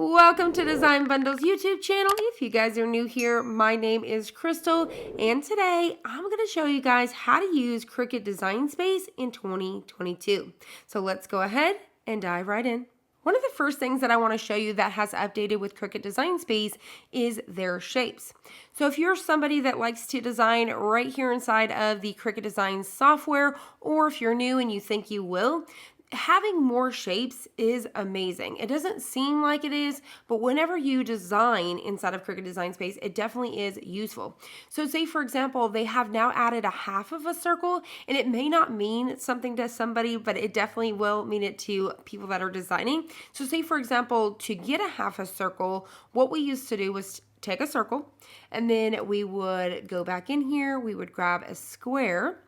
Welcome to Design Bundle's YouTube channel. If you guys are new here, my name is Crystal, and today I'm going to show you guys how to use Cricut Design Space in 2022. So let's go ahead and dive right in. One of the first things that I want to show you that has updated with Cricut Design Space is their shapes. So if you're somebody that likes to design right here inside of the Cricut Design software, or if you're new and you think you will, having more shapes is amazing. It doesn't seem like it is, but whenever you design inside of Cricut Design Space, it definitely is useful. So say, for example, they have now added a half of a circle, and it may not mean something to somebody, but it definitely will mean it to people that are designing. So say, for example, to get a half a circle, what we used to do was take a circle, and then we would go back in here, we would grab a square,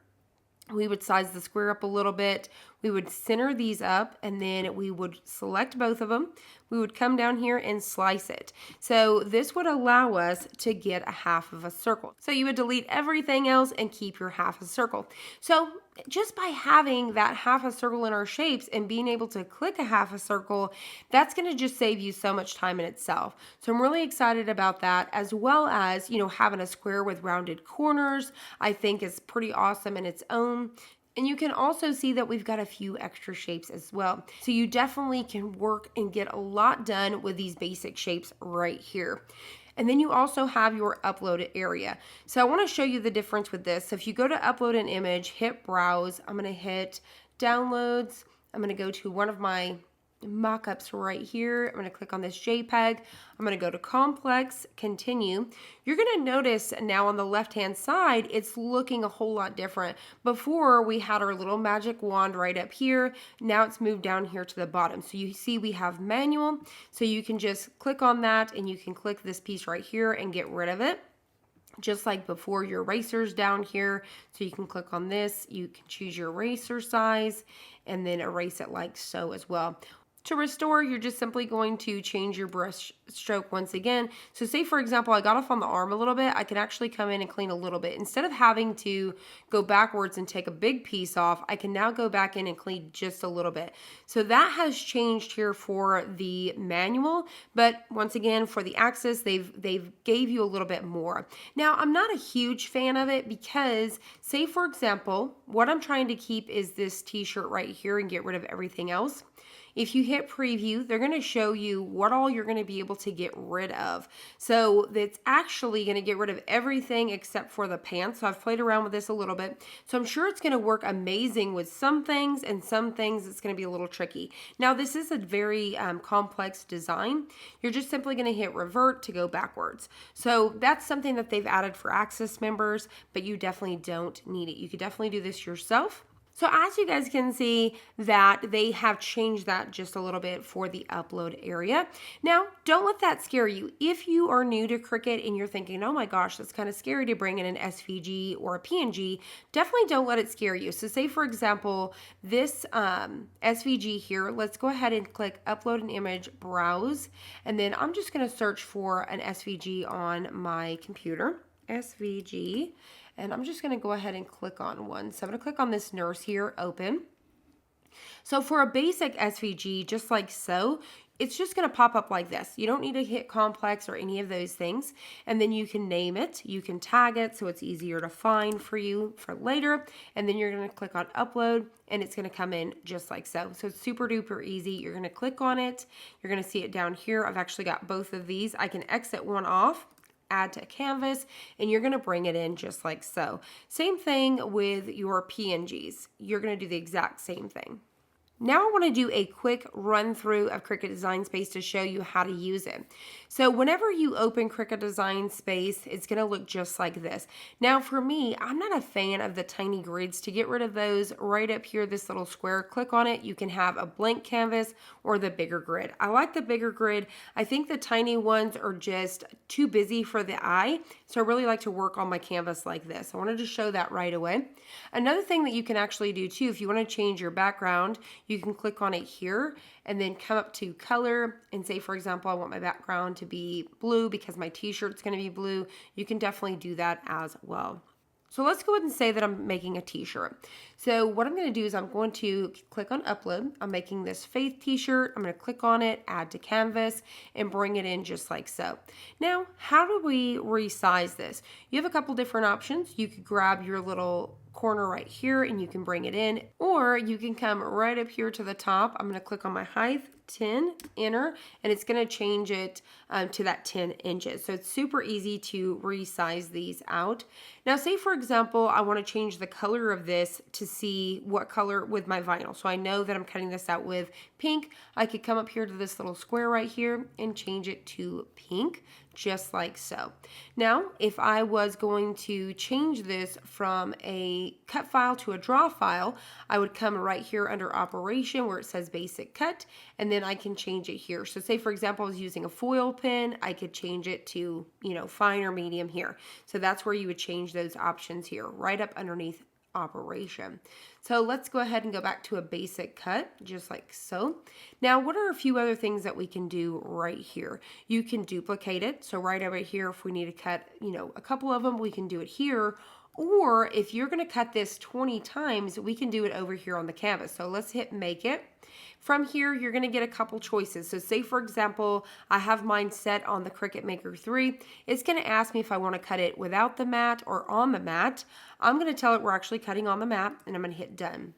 we would size the square up a little bit, we would center these up, and then we would select both of them. We would come down here and slice it. So this would allow us to get a half of a circle. So you would delete everything else and keep your half a circle. So just by having that half a circle in our shapes and being able to click a half a circle, that's going to just save you so much time in itself. So I'm really excited about that, as well as, having a square with rounded corners, I think is pretty awesome in its own. And you can also see that we've got a few extra shapes as well. So you definitely can work and get a lot done with these basic shapes right here. And then you also have your upload area. So I want to show you the difference with this. So if you go to upload an image, hit browse, I'm going to hit downloads. I'm going to go to one of my mock-ups right here. I'm going to click on this JPEG. I'm going to go to complex, continue. You're going to notice now on the left-hand side, it's looking a whole lot different. Before we had our little magic wand right up here. Now it's moved down here to the bottom. So you see we have manual. So you can just click on that and you can click this piece right here and get rid of it. Just like before, your eraser's down here, so you can click on this, you can choose your eraser size, and then erase it like so as well. To restore, you're just simply going to change your brush stroke once again. So say, for example, I got off on the arm a little bit, I can actually come in and clean a little bit. Instead of having to go backwards and take a big piece off, I can now go back in and clean just a little bit. So that has changed here for the manual, but once again, for the Axis, they've gave you a little bit more. Now, I'm not a huge fan of it because, say, for example, what I'm trying to keep is this t-shirt right here and get rid of everything else. If you hit preview, they're going to show you what all you're going to be able to get rid of. So it's actually going to get rid of everything except for the pants. So I've played around with this a little bit. So I'm sure it's going to work amazing with some things, and some things it's going to be a little tricky. Now this is a very complex design. You're just simply going to hit revert to go backwards. So that's something that they've added for Access members, but you definitely don't need it. You could definitely do this yourself. So as you guys can see that they have changed that just a little bit for the upload area. Now, don't let that scare you. If you are new to Cricut and you're thinking, oh my gosh, that's kind of scary to bring in an SVG or a PNG, definitely don't let it scare you. So say, for example, this SVG here, let's go ahead and click upload an image, browse, and then I'm just going to search for an SVG on my computer, SVG. And I'm just going to go ahead and click on one. So I'm going to click on this nurse here, open. So for a basic SVG, just like so, it's just going to pop up like this. You don't need to hit complex or any of those things. And then you can name it. You can tag it so it's easier to find for you for later. And then you're going to click on upload and it's going to come in just like so. So it's super duper easy. You're going to click on it. You're going to see it down here. I've actually got both of these. I can exit one off, add to canvas, and you're going to bring it in just like so. Same thing with your PNGs. You're going to do the exact same thing. Now I want to do a quick run through of Cricut Design Space to show you how to use it. So whenever you open Cricut Design Space, it's going to look just like this. Now for me, I'm not a fan of the tiny grids. To get rid of those, right up here, this little square, click on it. You can have a blank canvas or the bigger grid. I like the bigger grid. I think the tiny ones are just too busy for the eye. So I really like to work on my canvas like this. I wanted to show that right away. Another thing that you can actually do too, if you want to change your background, you can click on it here and then come up to color and say, for example, I want my background to be blue because my t-shirt's going to be blue. You can definitely do that as well. So let's go ahead and say that I'm making a t-shirt. So what I'm going to do is I'm going to click on upload. I'm making this Faith t-shirt. I'm going to click on it, add to canvas, and bring it in just like so. Now, how do we resize this? You have a couple different options. You could grab your little corner right here and you can bring it in, or you can come right up here to the top. I'm going to click on my height, 10, enter, and it's going to change it to that 10 inches. So it's super easy to resize these out. Now say for example, I want to change the color of this to see what color with my vinyl. So I know that I'm cutting this out with pink. I could come up here to this little square right here and change it to pink, just like so. Now, if I was going to change this from a cut file to a draw file, I would come right here under operation where it says basic cut, and then I can change it here. So say for example, I was using a foil pen, I could change it to, fine or medium here. So that's where you would change those options here, right up underneath operation. So let's go ahead and go back to a basic cut, just like so. Now, what are a few other things that we can do right here? You can duplicate it. So right over here, if we need to cut, a couple of them, we can do it here. Or if you're going to cut this 20 times, we can do it over here on the canvas. So let's hit make it. From here, you're going to get a couple choices. So say, for example, I have mine set on the Cricut Maker 3. It's going to ask me if I want to cut it without the mat or on the mat. I'm going to tell it we're actually cutting on the mat, and I'm going to hit done.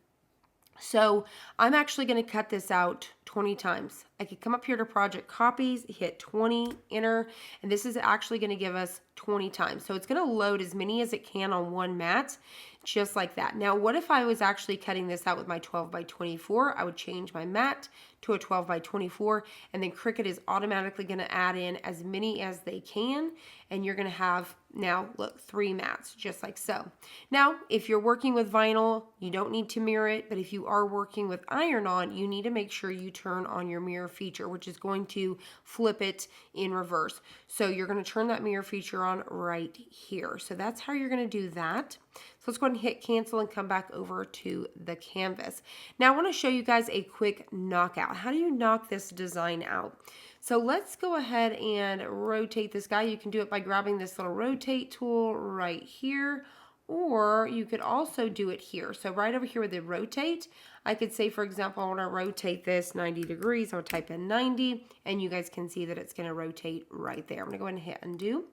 So I'm actually going to cut this out 20 times. I could come up here to project copies, hit 20, enter, and this is actually going to give us 20 times. So it's going to load as many as it can on one mat, just like that. Now, what if I was actually cutting this out with my 12 by 24? I would change my mat to a 12 by 24, and then Cricut is automatically going to add in as many as they can, and you're going to have, now look, 3 mats, just like so. Now, if you're working with vinyl, you don't need to mirror it, but if you are working with iron-on, you need to make sure you turn on your mirror feature, which is going to flip it in reverse. So you're going to turn that mirror feature on right here. So that's how you're going to do that. So let's go ahead and hit cancel and come back over to the canvas. Now I want to show you guys a quick knockout. How do you knock this design out? So let's go ahead and rotate this guy. You can do it by grabbing this little rotate tool right here, or you could also do it here. So right over here with the rotate, I could say, for example, I want to rotate this 90 degrees. I'll type in 90, and you guys can see that it's going to rotate right there. I'm going to go ahead and hit undo.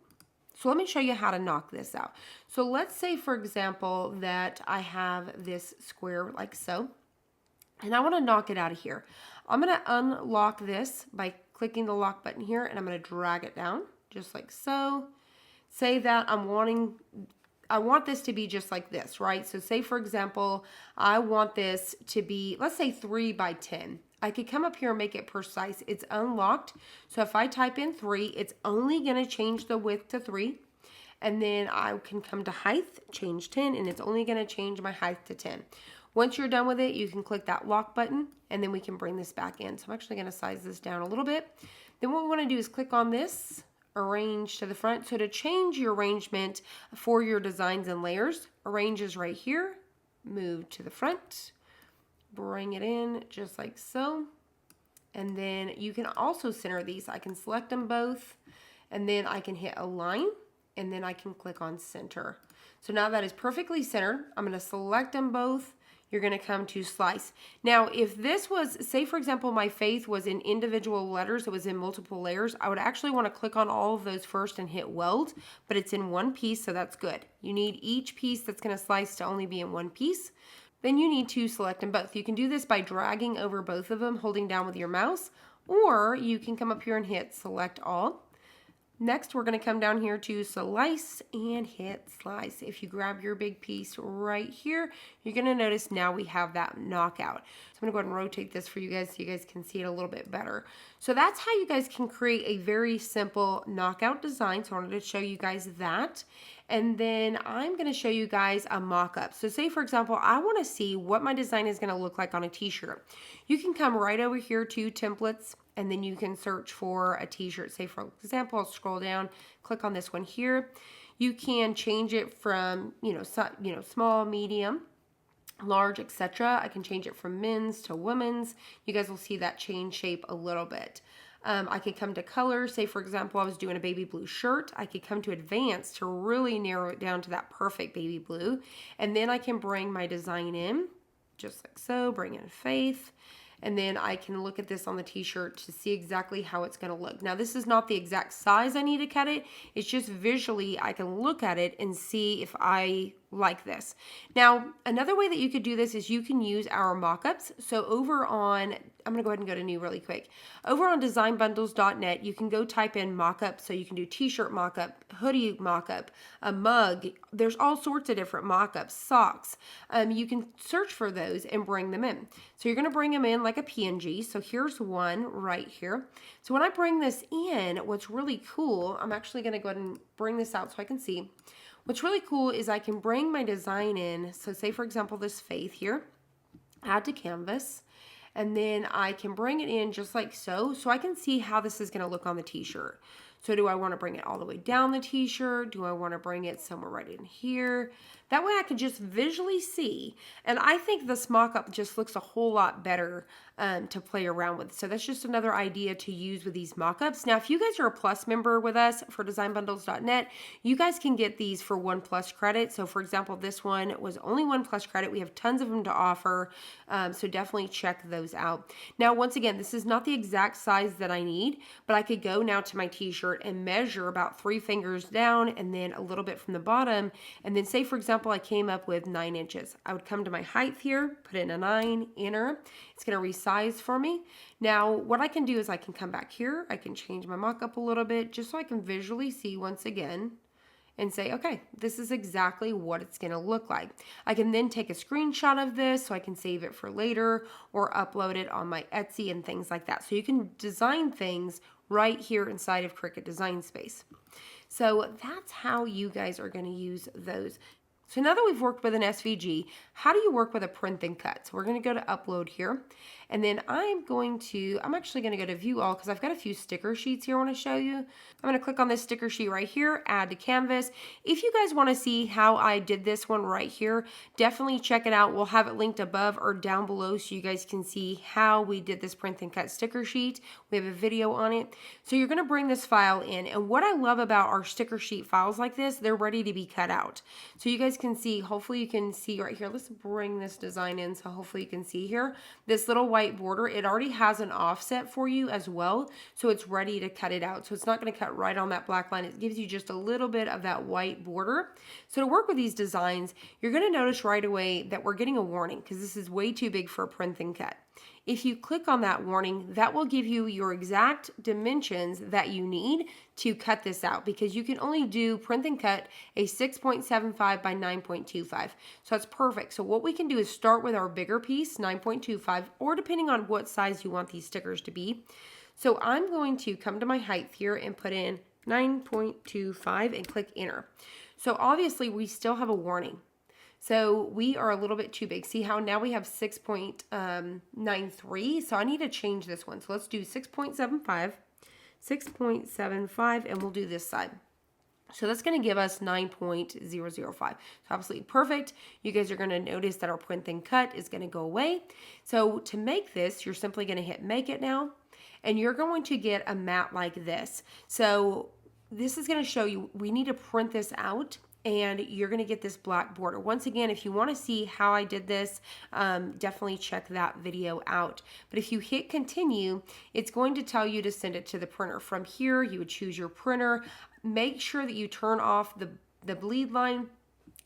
So let me show you how to knock this out. So let's say, for example, that I have this square like so, and I want to knock it out of here. I'm going to unlock this by clicking the lock button here, and I'm going to drag it down just like so. Say that I want this to be just like this, right? So say, for example, I want this to be, let's say 3 by 10. I could come up here and make it precise. It's unlocked. So if I type in 3, it's only going to change the width to 3. And then I can come to height, change 10, and it's only going to change my height to 10. Once you're done with it, you can click that lock button, and then we can bring this back in. So I'm actually going to size this down a little bit. Then what we want to do is click on this, arrange to the front. So to change your arrangement for your designs and layers, arrange is right here, move to the front, bring it in just like so. And then you can also center these. I can select them both, and then I can hit align, and then I can click on center. So now that is perfectly centered. I'm going to select them both. You're going to come to slice. Now, if this was, say for example, my faith was in individual letters, it was in multiple layers, I would actually want to click on all of those first and hit weld, but it's in one piece, so that's good. You need each piece that's going to slice to only be in one piece. Then you need to select them both. You can do this by dragging over both of them, holding down with your mouse, or you can come up here and hit select all. Next, we're going to come down here to slice and hit slice. If you grab your big piece right here, you're going to notice now we have that knockout. So I'm going to go ahead and rotate this for you guys so you guys can see it a little bit better. So that's how you guys can create a very simple knockout design. So I wanted to show you guys that. And then I'm going to show you guys a mock-up. So say, for example, I want to see what my design is going to look like on a t-shirt. You can come right over here to templates, and then you can search for a t-shirt. Say, for example, I'll scroll down, click on this one here. You can change it from, small, medium, large, etc. I can change it from men's to women's. You guys will see that change shape a little bit. I could come to color. Say, for example, I was doing a baby blue shirt. I could come to advanced to really narrow it down to that perfect baby blue. And then I can bring my design in, just like so, bring in Faith. And then I can look at this on the t-shirt to see exactly how it's going to look. Now, this is not the exact size I need to cut it. It's just visually I can look at it and see if I like this. Now, another way that you could do this is you can use our mock-ups. So over on, I'm going to go ahead and go to new really quick. Over on designbundles.net, you can go type in mock-up. So you can do t-shirt mock-up, hoodie mock-up, a mug. There's all sorts of different mock-ups, socks. You can search for those and bring them in. So you're going to bring them in like a PNG. So here's one right here. So when I bring this in, what's really cool, I'm actually going to go ahead and bring this out so I can see. What's really cool is I can bring my design in. So say, for example, this Faith here, add to canvas, and then I can bring it in just like so. So I can see how this is going to look on the t-shirt. So do I want to bring it all the way down the t-shirt? Do I want to bring it somewhere right in here? That way I can just visually see. And I think this mock-up just looks a whole lot better to play around with. So that's just another idea to use with these mock-ups. Now, if you guys are a Plus member with us for designbundles.net, you guys can get these for 1 Plus credit. So for example, this one was only 1 Plus credit. We have tons of them to offer. So definitely check those out. Now, once again, this is not the exact size that I need, but I could go now to my t-shirt and measure about 3 fingers down and then a little bit from the bottom. And then say, for example, I came up with 9 inches. I would come to my height here, put in a 9, enter. It's going to resize for me. Now, what I can do is I can come back here. I can change my mock-up a little bit just so I can visually see once again and say, okay, this is exactly what it's going to look like. I can then take a screenshot of this so I can save it for later or upload it on my Etsy and things like that. So you can design things right here inside of Cricut Design Space. So that's how you guys are going to use those. So now that we've worked with an SVG, how do you work with a print and cut? So we're going to go to upload here. And then I'm actually going to go to view all because I've got a few sticker sheets here I want to show you. I'm going to click on this sticker sheet right here, add to canvas. If you guys want to see how I did this one right here, definitely check it out. We'll have it linked above or down below so you guys can see how we did this print and cut sticker sheet. We have a video on it. So you're going to bring this file in. And what I love about our sticker sheet files like this, they're ready to be cut out. So you guys can see, hopefully you can see right here. Let's bring this design in so hopefully you can see here. This little white border, it already has an offset for you as well. So it's ready to cut it out. So it's not going to cut right on that black line. It gives you just a little bit of that white border. So to work with these designs, you're going to notice right away that we're getting a warning because this is way too big for a print and cut. If you click on that warning, that will give you your exact dimensions that you need to cut this out because you can only do print and cut a 6.75 by 9.25. So that's perfect. So what we can do is start with our bigger piece, 9.25, or depending on what size you want these stickers to be. So I'm going to come to my height here and put in 9.25 and click enter. So obviously we still have a warning. So we are a little bit too big. See how now we have 6.93. So I need to change this one. So let's do 6.75, and we'll do this side. So that's going to give us 9.005. So absolutely perfect. You guys are going to notice that our print and cut is going to go away. So to make this, you're simply going to hit make it now, and you're going to get a mat like this. So this is going to show you, we need to print this out, and you're going to get this black border. Once again, if you want to see how I did this, definitely check that video out. But if you hit continue, it's going to tell you to send it to the printer. From here, you would choose your printer. Make sure that you turn off the bleed line,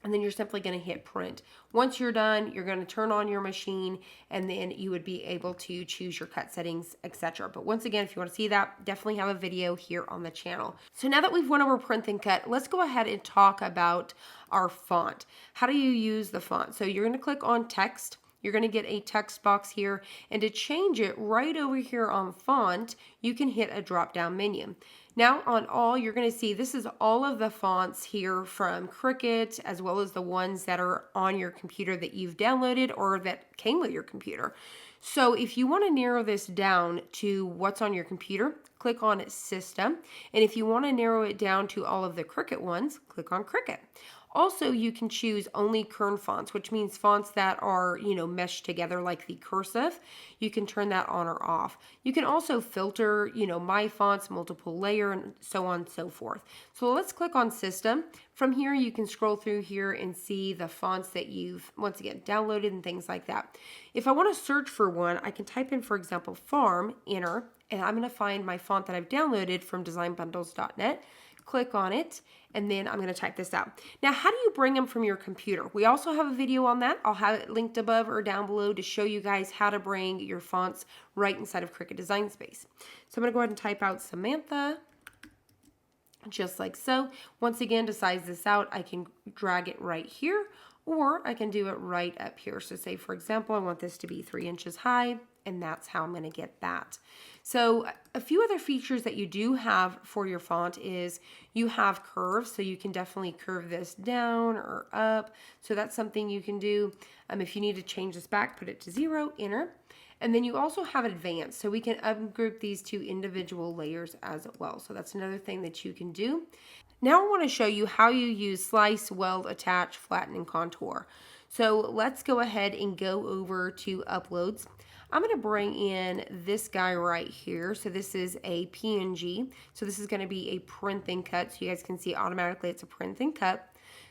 and then you're simply going to hit print. Once you're done, you're going to turn on your machine, and then you would be able to choose your cut settings, etc. But once again, if you want to see that, definitely have a video here on the channel. So now that we've went over print and cut, let's go ahead and talk about our font. How do you use the font? So you're going to click on text. You're going to get a text box here, and to change it right over here on font, you can hit a drop-down menu. Now on all, you're going to see this is all of the fonts here from Cricut, as well as the ones that are on your computer that you've downloaded or that came with your computer. So if you want to narrow this down to what's on your computer, click on System. And if you want to narrow it down to all of the Cricut ones, click on Cricut. Also, you can choose only kern fonts, which means fonts that are, meshed together like the cursive. You can turn that on or off. You can also filter, my fonts, multiple layer, and so on and so forth. So let's click on System. From here, you can scroll through here and see the fonts that you've, once again, downloaded and things like that. If I want to search for one, I can type in, for example, farm, enter, and I'm going to find my font that I've downloaded from designbundles.net. Click on it, and then I'm going to type this out. Now, how do you bring them from your computer? We also have a video on that. I'll have it linked above or down below to show you guys how to bring your fonts right inside of Cricut Design Space. So I'm going to go ahead and type out Samantha, just like so. Once again, to size this out, I can drag it right here, or I can do it right up here. So say, for example, I want this to be 3 inches high, and that's how I'm going to get that. So a few other features that you do have for your font is you have curves, so you can definitely curve this down or up. So that's something you can do. If you need to change this back, put it to 0, enter. And then you also have advanced, so we can ungroup these two individual layers as well. So that's another thing that you can do. Now I want to show you how you use slice, weld, attach, flatten, and contour. So let's go ahead and go over to uploads. I'm going to bring in this guy right here. So this is a PNG. So this is going to be a print and cut. So you guys can see automatically it's a print and cut.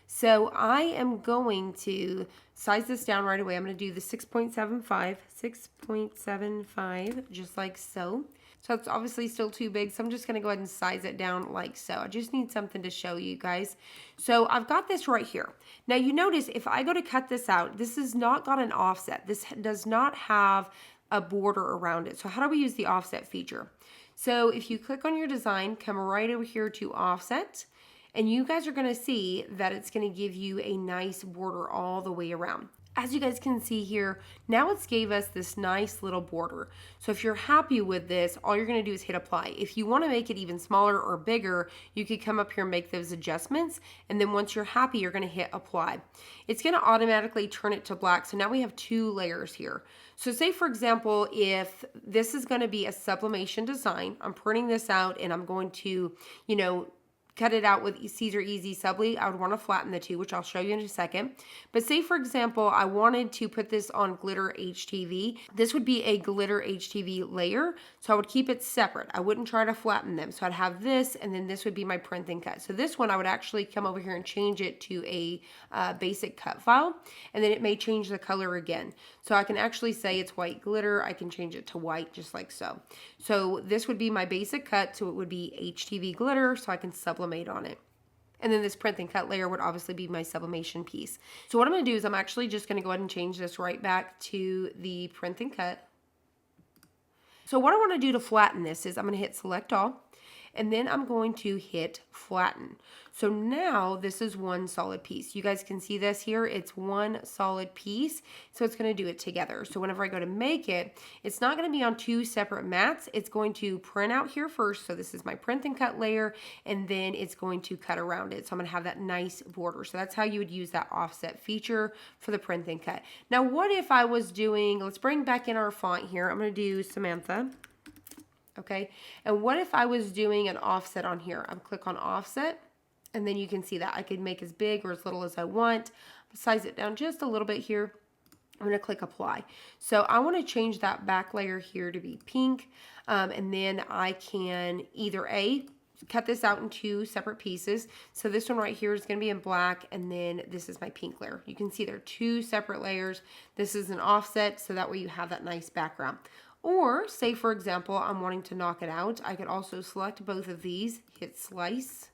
So I am going to size this down right away. I'm going to do the 6.75, just like so. So it's obviously still too big, so I'm just going to go ahead and size it down like so. I just need something to show you guys. So I've got this right here. Now you notice if I go to cut this out, this has not got an offset. This does not have a border around it. So how do we use the offset feature? So if you click on your design, come right over here to offset, and you guys are going to see that it's going to give you a nice border all the way around. As you guys can see here, now it's gave us this nice little border. So if you're happy with this, all you're going to do is hit apply. If you want to make it even smaller or bigger, you could come up here and make those adjustments. And then once you're happy, you're going to hit apply. It's going to automatically turn it to black. So now we have 2 layers here. So say, for example, if this is going to be a sublimation design, I'm printing this out and I'm going to, cut it out with Caesar Easy Subli. I would want to flatten the two, which I'll show you in a second. But say, for example, I wanted to put this on glitter HTV. This would be a glitter HTV layer, so I would keep it separate. I wouldn't try to flatten them. So I'd have this, and then this would be my print and cut. So this one, I would actually come over here and change it to a basic cut file, and then it may change the color again. So I can actually say it's white glitter. I can change it to white, just like so. So this would be my basic cut, so it would be HTV glitter, so I can sublimate on it. And then this print and cut layer would obviously be my sublimation piece. So what I'm going to do is I'm actually just going to go ahead and change this right back to the print and cut. So what I want to do to flatten this is I'm going to hit select all, and then I'm going to hit flatten. So now this is one solid piece. You guys can see this here. It's one solid piece. So it's going to do it together. So whenever I go to make it, it's not going to be on 2 separate mats. It's going to print out here first. So this is my print and cut layer, and then it's going to cut around it. So I'm going to have that nice border. So that's how you would use that offset feature for the print and cut. Now, what if I was doing, let's bring back in our font here. I'm going to do Samantha. Okay. And what if I was doing an offset on here? I would click on offset. And then you can see that I could make as big or as little as I want. Size it down just a little bit here. I'm going to click apply. So I want to change that back layer here to be pink. And then I can either cut this out in 2 separate pieces. So this one right here is going to be in black, and then this is my pink layer. You can see there are 2 separate layers. This is an offset, so that way you have that nice background. Or say, for example, I'm wanting to knock it out. I could also select both of these, hit slice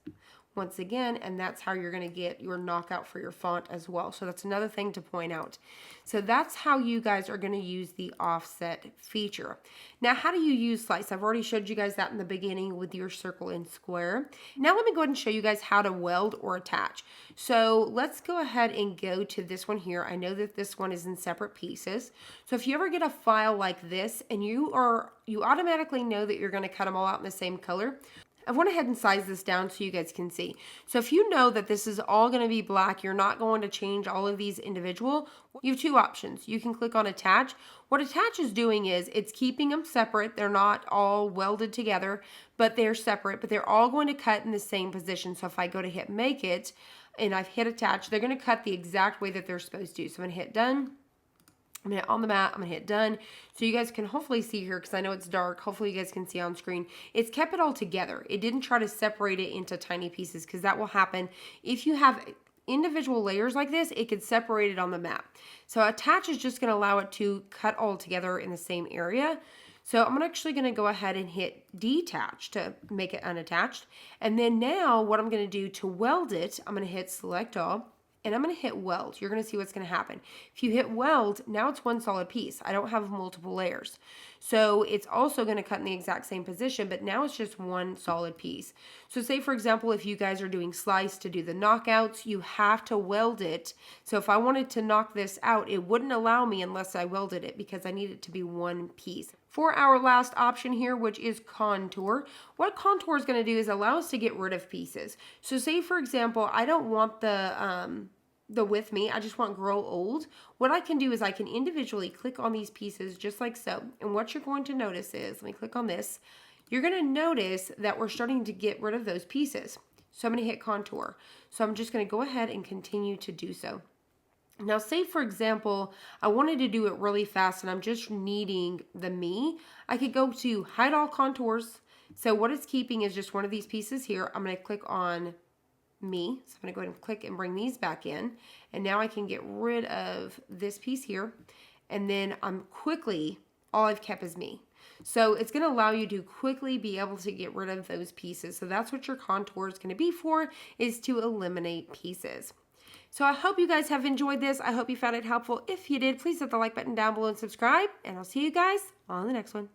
once again, and that's how you're going to get your knockout for your font as well. So that's another thing to point out. So that's how you guys are going to use the offset feature. Now, how do you use slice? I've already showed you guys that in the beginning with your circle and square. Now let me go ahead and show you guys how to weld or attach. So let's go ahead and go to this one here. I know that this one is in separate pieces. So if you ever get a file like this and you automatically know that you're going to cut them all out in the same color, I went ahead and sized this down so you guys can see. So if you know that this is all going to be black, you're not going to change all of these individual, you have 2 options. You can click on attach. What attach is doing is it's keeping them separate. They're not all welded together, but they're separate, but they're all going to cut in the same position. So if I go to hit make it, and I've hit attach, they're going to cut the exact way that they're supposed to. So I'm going to hit done. I'm going to hit on the mat. I'm going to hit done. So you guys can hopefully see here, because I know it's dark. Hopefully you guys can see on screen. It's kept it all together. It didn't try to separate it into tiny pieces, because that will happen if you have individual layers like this. It could separate it on the mat. So attach is just going to allow it to cut all together in the same area. So I'm actually going to go ahead and hit detach to make it unattached. And then now what I'm going to do to weld it, I'm going to hit select all. And I'm going to hit weld. You're going to see what's going to happen. If you hit weld, now it's one solid piece. I don't have multiple layers. So it's also going to cut in the exact same position, but now it's just one solid piece. So say, for example, if you guys are doing slice to do the knockouts, you have to weld it. So if I wanted to knock this out, it wouldn't allow me unless I welded it, because I need it to be one piece. For our last option here, which is contour, what contour is going to do is allow us to get rid of pieces. So say, for example, I don't want the with me, I just want grow old. What I can do is I can individually click on these pieces just like so. And what you're going to notice is, let me click on this, you're going to notice that we're starting to get rid of those pieces. So I'm going to hit contour. So I'm just going to go ahead and continue to do so. Now say, for example, I wanted to do it really fast and I'm just needing the me. I could go to hide all contours. So what it's keeping is just one of these pieces here. I'm going to click on me. So I'm going to go ahead and click and bring these back in. And now I can get rid of this piece here. And then I'm quickly, all I've kept is me. So it's going to allow you to quickly be able to get rid of those pieces. So that's what your contour is going to be for, is to eliminate pieces. So I hope you guys have enjoyed this. I hope you found it helpful. If you did, please hit the like button down below and subscribe. And I'll see you guys on the next one.